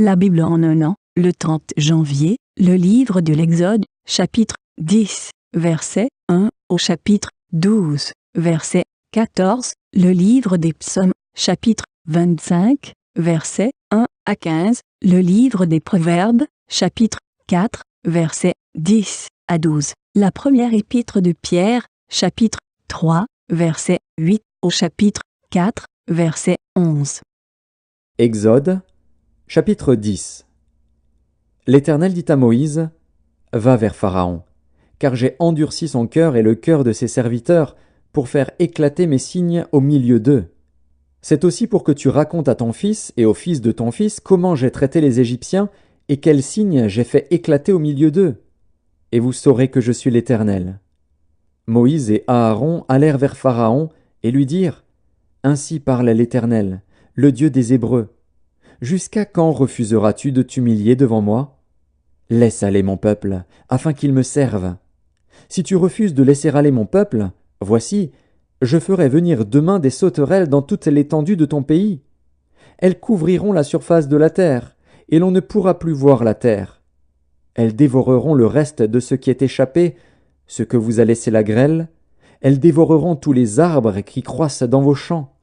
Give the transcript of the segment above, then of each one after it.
La Bible en un an, le 30 janvier, le livre de l'Exode, chapitre 10, verset 1 au chapitre 12, verset 14, le livre des Psaumes, chapitre 25, verset 1 à 15, le livre des Proverbes, chapitre 4, verset 10 à 12, la première épître de Pierre, chapitre 3, verset 8 au chapitre 4, verset 11. Exode, chapitre 10. L'Éternel dit à Moïse, « Va vers Pharaon, car j'ai endurci son cœur et le cœur de ses serviteurs pour faire éclater mes signes au milieu d'eux. C'est aussi pour que tu racontes à ton fils et au fils de ton fils comment j'ai traité les Égyptiens et quels signes j'ai fait éclater au milieu d'eux. Et vous saurez que je suis l'Éternel. » Moïse et Aaron allèrent vers Pharaon et lui dirent, « Ainsi parle l'Éternel, le Dieu des Hébreux. Jusqu'à quand refuseras-tu de t'humilier devant moi? Laisse aller mon peuple, afin qu'il me serve. Si tu refuses de laisser aller mon peuple, voici, je ferai venir demain des sauterelles dans toute l'étendue de ton pays. Elles couvriront la surface de la terre, et l'on ne pourra plus voir la terre. Elles dévoreront le reste de ce qui est échappé, ce que vous a laissé la grêle. Elles dévoreront tous les arbres qui croissent dans vos champs.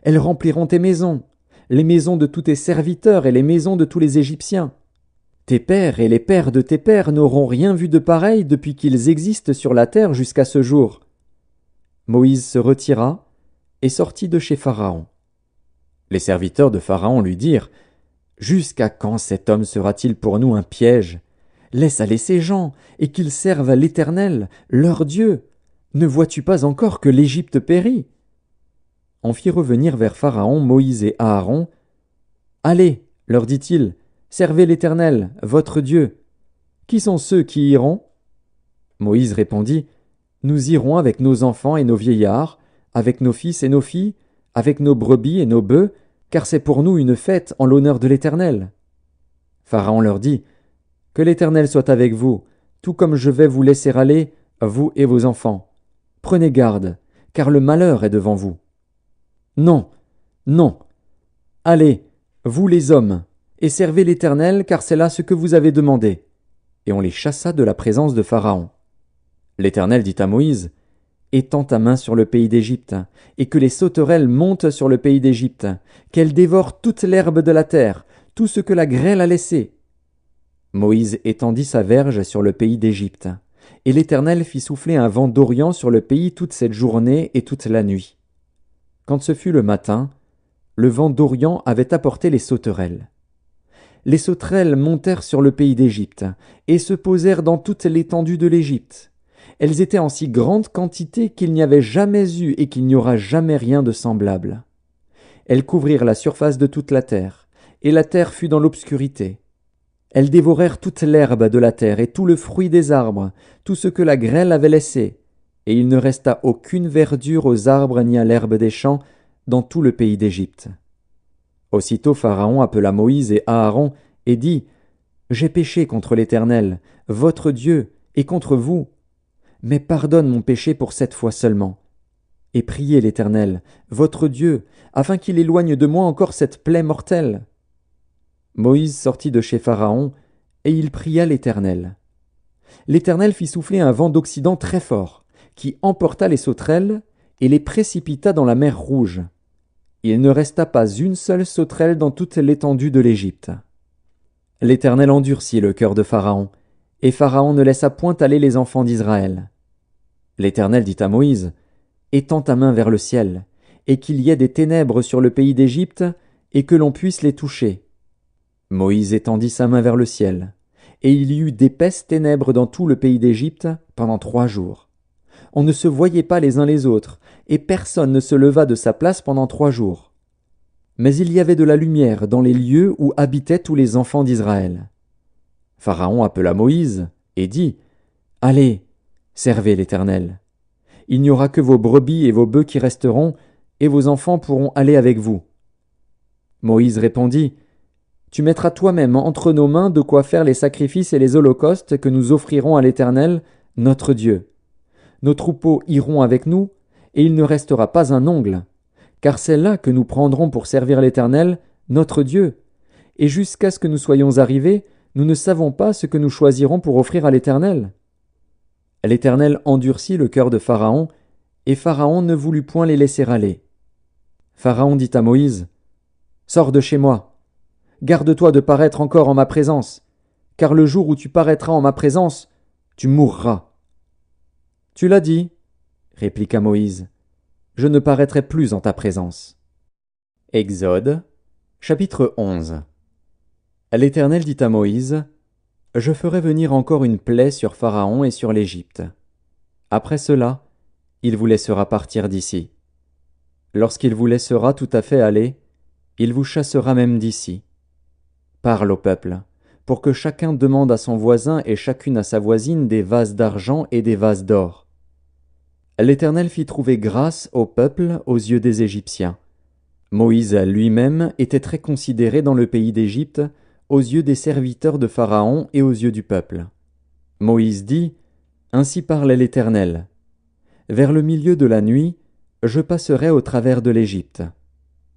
Elles rempliront tes maisons, les maisons de tous tes serviteurs et les maisons de tous les Égyptiens. Tes pères et les pères de tes pères n'auront rien vu de pareil depuis qu'ils existent sur la terre jusqu'à ce jour. » Moïse se retira et sortit de chez Pharaon. Les serviteurs de Pharaon lui dirent, « Jusqu'à quand cet homme sera-t-il pour nous un piège? Laisse aller ces gens et qu'ils servent l'Éternel, leur Dieu. Ne vois-tu pas encore que l'Égypte périt? » On fit revenir vers Pharaon Moïse et Aaron. « Allez, leur dit-il, servez l'Éternel, votre Dieu. Qui sont ceux qui iront? » Moïse répondit, « Nous irons avec nos enfants et nos vieillards, avec nos fils et nos filles, avec nos brebis et nos bœufs, car c'est pour nous une fête en l'honneur de l'Éternel. » Pharaon leur dit, « Que l'Éternel soit avec vous, tout comme je vais vous laisser aller, vous et vos enfants. Prenez garde, car le malheur est devant vous. » Non, non. Allez, vous les hommes, et servez l'Éternel, car c'est là ce que vous avez demandé. Et on les chassa de la présence de Pharaon. L'Éternel dit à Moïse, Étends ta main sur le pays d'Égypte, et que les sauterelles montent sur le pays d'Égypte, qu'elles dévorent toute l'herbe de la terre, tout ce que la grêle a laissé. Moïse étendit sa verge sur le pays d'Égypte, et l'Éternel fit souffler un vent d'Orient sur le pays toute cette journée et toute la nuit. Quand ce fut le matin, le vent d'Orient avait apporté les sauterelles. Les sauterelles montèrent sur le pays d'Égypte, et se posèrent dans toute l'étendue de l'Égypte. Elles étaient en si grande quantité qu'il n'y avait jamais eu et qu'il n'y aura jamais rien de semblable. Elles couvrirent la surface de toute la terre, et la terre fut dans l'obscurité. Elles dévorèrent toute l'herbe de la terre et tout le fruit des arbres, tout ce que la grêle avait laissé, et il ne resta aucune verdure aux arbres ni à l'herbe des champs dans tout le pays d'Égypte. Aussitôt Pharaon appela Moïse et Aaron et dit, « J'ai péché contre l'Éternel, votre Dieu, et contre vous. Mais pardonne mon péché pour cette fois seulement. Et priez l'Éternel, votre Dieu, afin qu'il éloigne de moi encore cette plaie mortelle. » Moïse sortit de chez Pharaon, et il pria l'Éternel. L'Éternel fit souffler un vent d'Occident très fort, qui emporta les sauterelles et les précipita dans la mer Rouge. Il ne resta pas une seule sauterelle dans toute l'étendue de l'Égypte. L'Éternel endurcit le cœur de Pharaon, et Pharaon ne laissa point aller les enfants d'Israël. L'Éternel dit à Moïse, « Étends ta main vers le ciel, et qu'il y ait des ténèbres sur le pays d'Égypte, et que l'on puisse les toucher. » Moïse étendit sa main vers le ciel, et il y eut d'épaisses ténèbres dans tout le pays d'Égypte pendant 3 jours. On ne se voyait pas les uns les autres, et personne ne se leva de sa place pendant 3 jours. Mais il y avait de la lumière dans les lieux où habitaient tous les enfants d'Israël. Pharaon appela Moïse et dit, « Allez, servez l'Éternel. Il n'y aura que vos brebis et vos bœufs qui resteront, et vos enfants pourront aller avec vous. » Moïse répondit, « Tu mettras toi-même entre nos mains de quoi faire les sacrifices et les holocaustes que nous offrirons à l'Éternel, notre Dieu. Nos troupeaux iront avec nous, et il ne restera pas un ongle, car c'est là que nous prendrons pour servir l'Éternel, notre Dieu, et jusqu'à ce que nous soyons arrivés, nous ne savons pas ce que nous choisirons pour offrir à l'Éternel. » L'Éternel endurcit le cœur de Pharaon, et Pharaon ne voulut point les laisser aller. Pharaon dit à Moïse, « Sors de chez moi. Garde-toi de paraître encore en ma présence, car le jour où tu paraîtras en ma présence, tu mourras. » « Tu l'as dit, » répliqua Moïse, « je ne paraîtrai plus en ta présence. » Exode, chapitre 11. L'Éternel dit à Moïse, « Je ferai venir encore une plaie sur Pharaon et sur l'Égypte. Après cela, il vous laissera partir d'ici. Lorsqu'il vous laissera tout à fait aller, il vous chassera même d'ici. Parle au peuple, pour que chacun demande à son voisin et chacune à sa voisine des vases d'argent et des vases d'or. » L'Éternel fit trouver grâce au peuple aux yeux des Égyptiens. Moïse lui-même était très considéré dans le pays d'Égypte, aux yeux des serviteurs de Pharaon et aux yeux du peuple. Moïse dit, « Ainsi parle l'Éternel. Vers le milieu de la nuit, je passerai au travers de l'Égypte.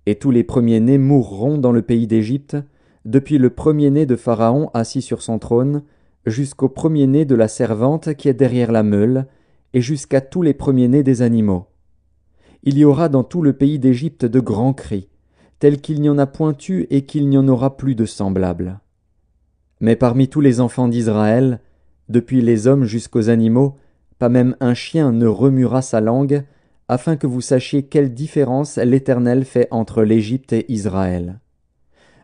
Et tous les premiers-nés mourront dans le pays d'Égypte, depuis le premier-né de Pharaon assis sur son trône, jusqu'au premier-né de la servante qui est derrière la meule, et jusqu'à tous les premiers-nés des animaux. Il y aura dans tout le pays d'Égypte de grands cris, tels qu'il n'y en a point eu et qu'il n'y en aura plus de semblables. Mais parmi tous les enfants d'Israël, depuis les hommes jusqu'aux animaux, pas même un chien ne remuera sa langue, afin que vous sachiez quelle différence l'Éternel fait entre l'Égypte et Israël.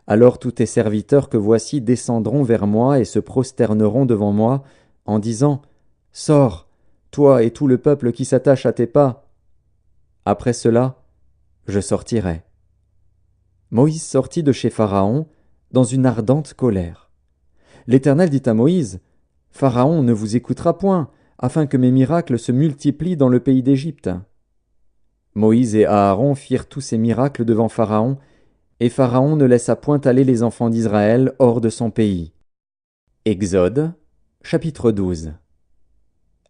Alors tous tes serviteurs que voici descendront vers moi et se prosterneront devant moi, en disant, « Sors, toi et tout le peuple qui s'attache à tes pas. » Après cela, je sortirai. Moïse sortit de chez Pharaon dans une ardente colère. L'Éternel dit à Moïse, « Pharaon ne vous écoutera point, afin que mes miracles se multiplient dans le pays d'Égypte. » Moïse et Aaron firent tous ces miracles devant Pharaon, et Pharaon ne laissa point aller les enfants d'Israël hors de son pays. Exode, chapitre 12.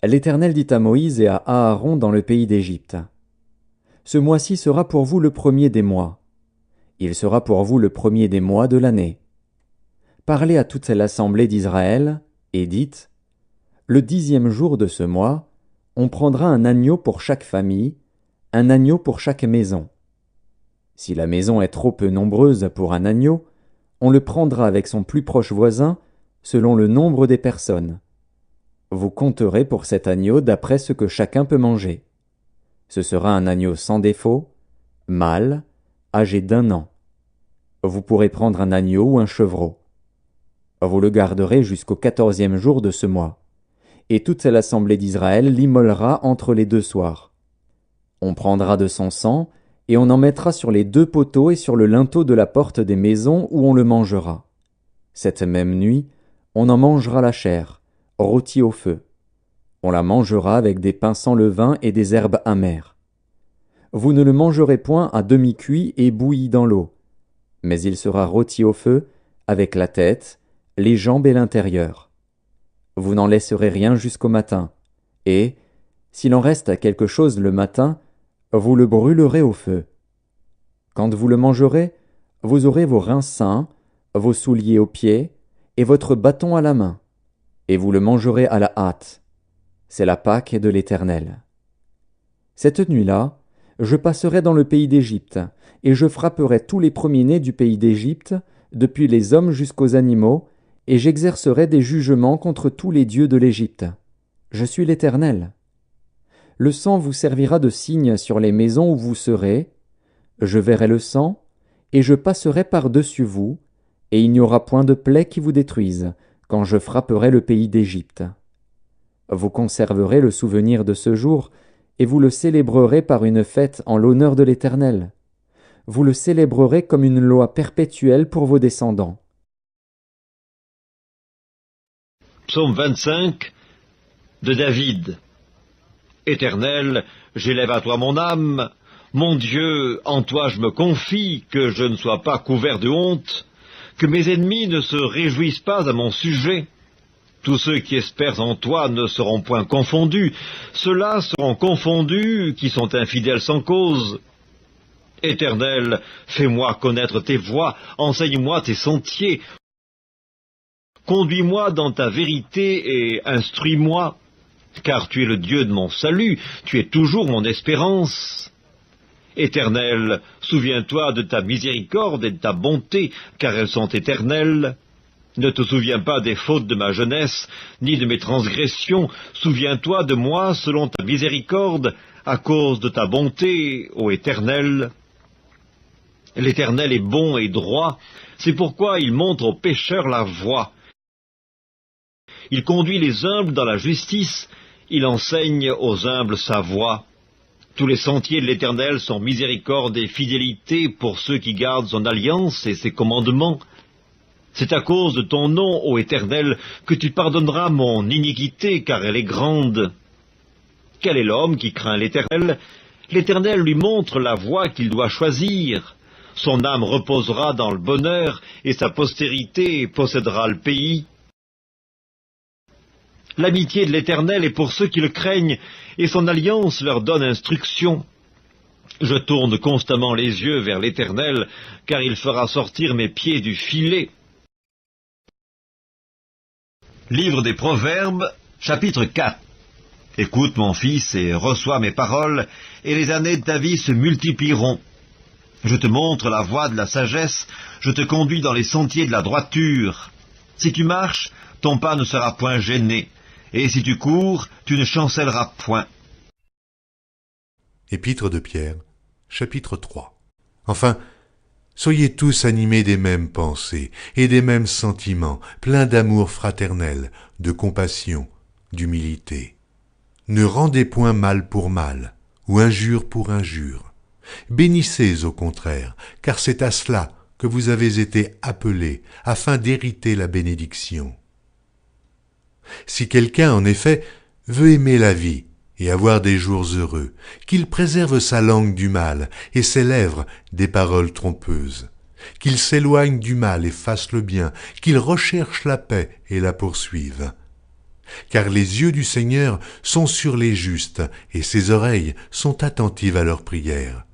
L'Éternel dit à Moïse et à Aaron dans le pays d'Égypte, « Ce mois-ci sera pour vous le premier des mois. Il sera pour vous le premier des mois de l'année. Parlez à toute l'assemblée d'Israël, et dites, le 10e jour de ce mois, on prendra un agneau pour chaque famille, un agneau pour chaque maison. Si la maison est trop peu nombreuse pour un agneau, on le prendra avec son plus proche voisin, selon le nombre des personnes. Vous compterez pour cet agneau d'après ce que chacun peut manger. Ce sera un agneau sans défaut, mâle, âgé d'1 an. Vous pourrez prendre un agneau ou un chevreau. Vous le garderez jusqu'au 14e jour de ce mois, et toute l'assemblée d'Israël l'immolera entre les 2 soirs. On prendra de son sang, et on en mettra sur les 2 poteaux et sur le linteau de la porte des maisons où on le mangera. Cette même nuit, on en mangera la chair, rôtie au feu. On la mangera avec des pains sans levain et des herbes amères. Vous ne le mangerez point à demi-cuit et bouilli dans l'eau, mais il sera rôti au feu, avec la tête, les jambes et l'intérieur. Vous n'en laisserez rien jusqu'au matin, et, s'il en reste quelque chose le matin, vous le brûlerez au feu. Quand vous le mangerez, vous aurez vos reins sains, vos souliers aux pieds, et votre bâton à la main, et vous le mangerez à la hâte. C'est la Pâque de l'Éternel. Cette nuit-là, je passerai dans le pays d'Égypte, et je frapperai tous les premiers-nés du pays d'Égypte, depuis les hommes jusqu'aux animaux, et j'exercerai des jugements contre tous les dieux de l'Égypte. Je suis l'Éternel. Le sang vous servira de signe sur les maisons où vous serez. Je verrai le sang, et je passerai par-dessus vous, et il n'y aura point de plaie qui vous détruise, quand je frapperai le pays d'Égypte. Vous conserverez le souvenir de ce jour, et vous le célébrerez par une fête en l'honneur de l'Éternel. Vous le célébrerez comme une loi perpétuelle pour vos descendants. Psaume 25 de David. Éternel, j'élève à toi mon âme. Mon Dieu, en toi je me confie, que je ne sois pas couvert de honte, que mes ennemis ne se réjouissent pas à mon sujet. Tous ceux qui espèrent en toi ne seront point confondus. Ceux-là seront confondus qui sont infidèles sans cause. Éternel, fais-moi connaître tes voies, enseigne-moi tes sentiers. Conduis-moi dans ta vérité et instruis-moi, car tu es le Dieu de mon salut, tu es toujours mon espérance. Éternel, souviens-toi de ta miséricorde et de ta bonté, car elles sont éternelles. Ne te souviens pas des fautes de ma jeunesse, ni de mes transgressions. Souviens-toi de moi selon ta miséricorde, à cause de ta bonté, ô Éternel. L'Éternel est bon et droit, c'est pourquoi il montre aux pécheurs la voie. Il conduit les humbles dans la justice, il enseigne aux humbles sa voie. Tous les sentiers de l'Éternel sont miséricorde et fidélité pour ceux qui gardent son alliance et ses commandements. C'est à cause de ton nom, ô Éternel, que tu pardonneras mon iniquité, car elle est grande. Quel est l'homme qui craint l'Éternel? L'Éternel lui montre la voie qu'il doit choisir. Son âme reposera dans le bonheur, et sa postérité possédera le pays. L'amitié de l'Éternel est pour ceux qui le craignent, et son alliance leur donne instruction. Je tourne constamment les yeux vers l'Éternel, car il fera sortir mes pieds du filet. Livre des Proverbes, chapitre 4. Écoute, mon fils, et reçois mes paroles, et les années de ta vie se multiplieront. Je te montre la voie de la sagesse, je te conduis dans les sentiers de la droiture. Si tu marches, ton pas ne sera point gêné, et si tu cours, tu ne chancelleras point. Épître de Pierre, chapitre 3. Enfin, soyez tous animés des mêmes pensées et des mêmes sentiments, pleins d'amour fraternel, de compassion, d'humilité. Ne rendez point mal pour mal, ou injure pour injure. Bénissez au contraire, car c'est à cela que vous avez été appelés, afin d'hériter la bénédiction. Si quelqu'un, en effet, veut aimer la vie et avoir des jours heureux, qu'il préserve sa langue du mal et ses lèvres des paroles trompeuses, qu'il s'éloigne du mal et fasse le bien, qu'il recherche la paix et la poursuive. Car les yeux du Seigneur sont sur les justes, et ses oreilles sont attentives à leurs prières.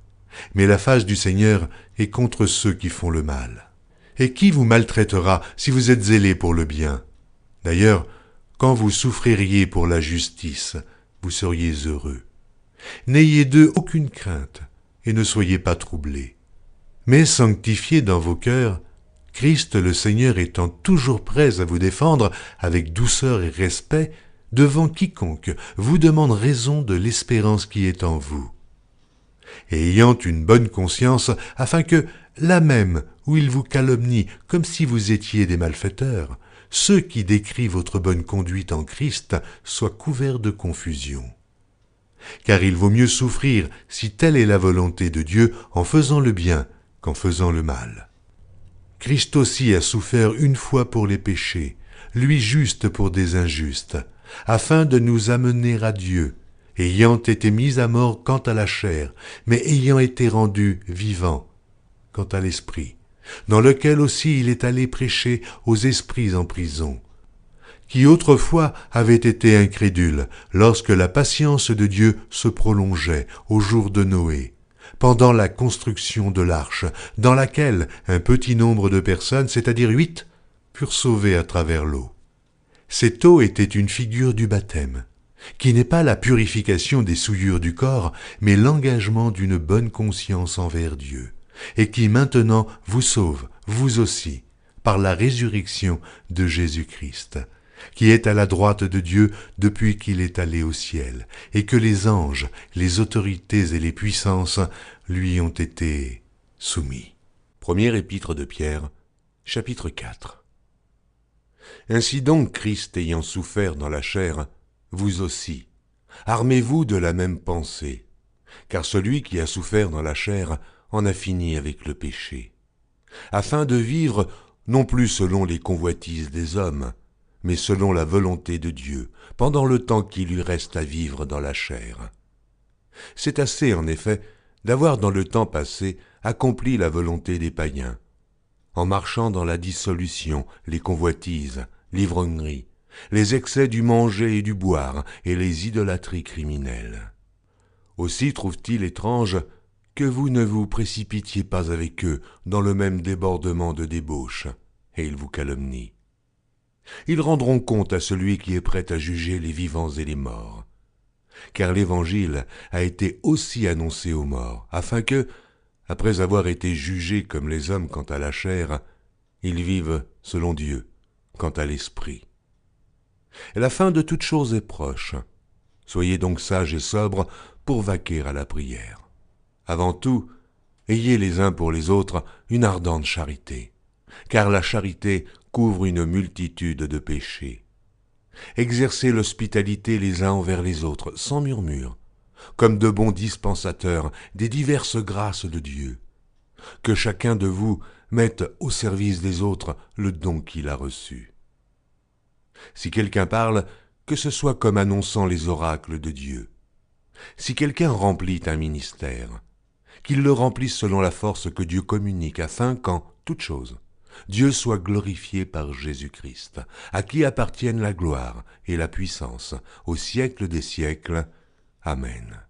Mais la face du Seigneur est contre ceux qui font le mal. Et qui vous maltraitera si vous êtes zélés pour le bien? D'ailleurs, quand vous souffririez pour la justice, vous seriez heureux. N'ayez d'eux aucune crainte, et ne soyez pas troublés. Mais sanctifiez dans vos cœurs, Christ le Seigneur étant toujours prêt à vous défendre avec douceur et respect devant quiconque vous demande raison de l'espérance qui est en vous. Et ayant une bonne conscience, afin que, là même où il vous calomnie comme si vous étiez des malfaiteurs, ceux qui décrient votre bonne conduite en Christ soient couverts de confusion. Car il vaut mieux souffrir, si telle est la volonté de Dieu, en faisant le bien qu'en faisant le mal. Christ aussi a souffert une fois pour les péchés, lui juste pour des injustes, afin de nous amener à Dieu, ayant été mis à mort quant à la chair, mais ayant été rendu vivant quant à l'esprit, dans lequel aussi il est allé prêcher aux esprits en prison, qui autrefois avaient été incrédules lorsque la patience de Dieu se prolongeait au jour de Noé, pendant la construction de l'arche, dans laquelle un petit nombre de personnes, c'est-à-dire 8, furent sauvées à travers l'eau. Cette eau était une figure du baptême, qui n'est pas la purification des souillures du corps, mais l'engagement d'une bonne conscience envers Dieu, et qui maintenant vous sauve, vous aussi, par la résurrection de Jésus-Christ, qui est à la droite de Dieu depuis qu'il est allé au ciel, et que les anges, les autorités et les puissances lui ont été soumis. Première épître de Pierre, chapitre 4. Ainsi donc, Christ ayant souffert dans la chair, vous aussi, armez-vous de la même pensée, car celui qui a souffert dans la chair en a fini avec le péché, afin de vivre non plus selon les convoitises des hommes, mais selon la volonté de Dieu, pendant le temps qui lui reste à vivre dans la chair. C'est assez, en effet, d'avoir dans le temps passé accompli la volonté des païens, en marchant dans la dissolution, les convoitises, l'ivrognerie, les excès du manger et du boire, et les idolâtries criminelles. Aussi trouve-t-il étrange que vous ne vous précipitiez pas avec eux dans le même débordement de débauche, et ils vous calomnient. Ils rendront compte à celui qui est prêt à juger les vivants et les morts. Car l'Évangile a été aussi annoncé aux morts, afin que, après avoir été jugés comme les hommes quant à la chair, ils vivent selon Dieu quant à l'esprit. La fin de toute chose est proche. Soyez donc sages et sobres pour vaquer à la prière. Avant tout, ayez les uns pour les autres une ardente charité, car la charité couvre une multitude de péchés. Exercez l'hospitalité les uns envers les autres, sans murmure, comme de bons dispensateurs des diverses grâces de Dieu. Que chacun de vous mette au service des autres le don qu'il a reçu. Si quelqu'un parle, que ce soit comme annonçant les oracles de Dieu. Si quelqu'un remplit un ministère, qu'il le remplisse selon la force que Dieu communique, afin qu'en toute chose, Dieu soit glorifié par Jésus-Christ, à qui appartiennent la gloire et la puissance au siècle des siècles. Amen.